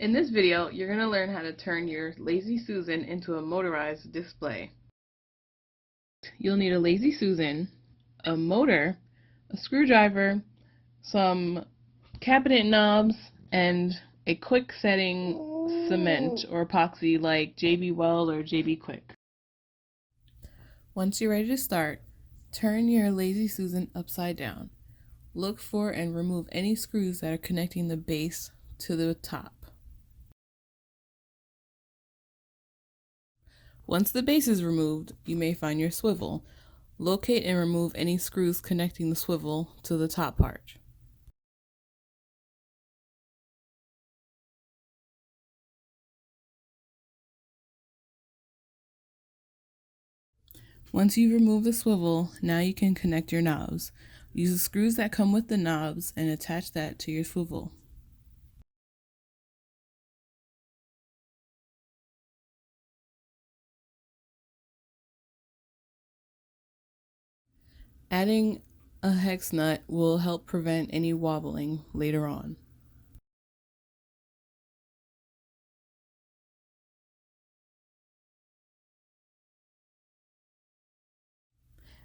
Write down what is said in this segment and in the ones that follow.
In this video, you're going to learn how to turn your Lazy Susan into a motorized display. You'll need a Lazy Susan, a motor, a screwdriver, some cabinet knobs, and a quick setting cement or epoxy like JB Weld or JB Quick. Once you're ready to start, turn your Lazy Susan upside down. Look for and remove any screws that are connecting the base to the top. Once the base is removed, you may find your swivel. Locate and remove any screws connecting the swivel to the top part. Once you've removed the swivel, now you can connect your knobs. Use the screws that come with the knobs and attach that to your swivel. Adding a hex nut will help prevent any wobbling later on.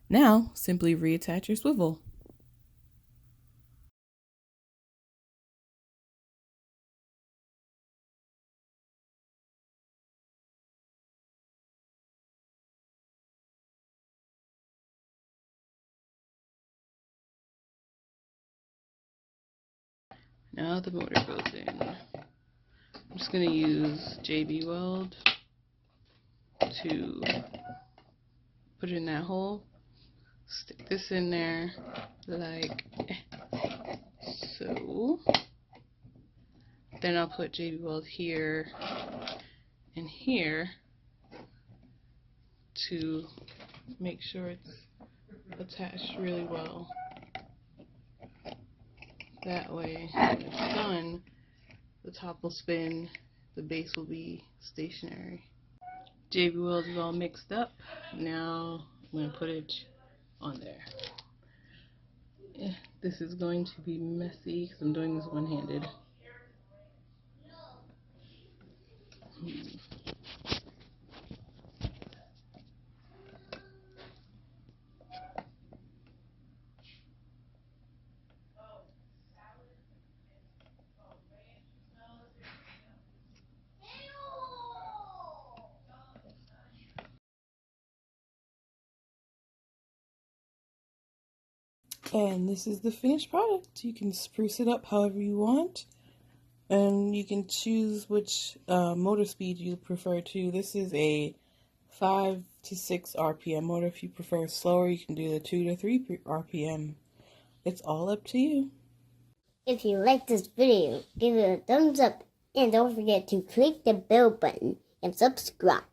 Now, simply reattach your swivel. Now the motor goes in. I'm just going to use JB Weld to put it in that hole. Stick this in there like so. Then I'll put JB Weld here and here to make sure it's attached really well. That way, when it's done, the top will spin, the base will be stationary. JB Weld is all mixed up. Now I'm going to put it on there. This is going to be messy because I'm doing this one-handed. And this is the finished product. You can spruce it up however you want, and you can choose which motor speed you prefer to. This is a 5 to 6 RPM motor. If you prefer slower, you can do the 2 to 3 RPM. It's all up to you. If you like this video, give it a thumbs up and don't forget to click the bell button and subscribe.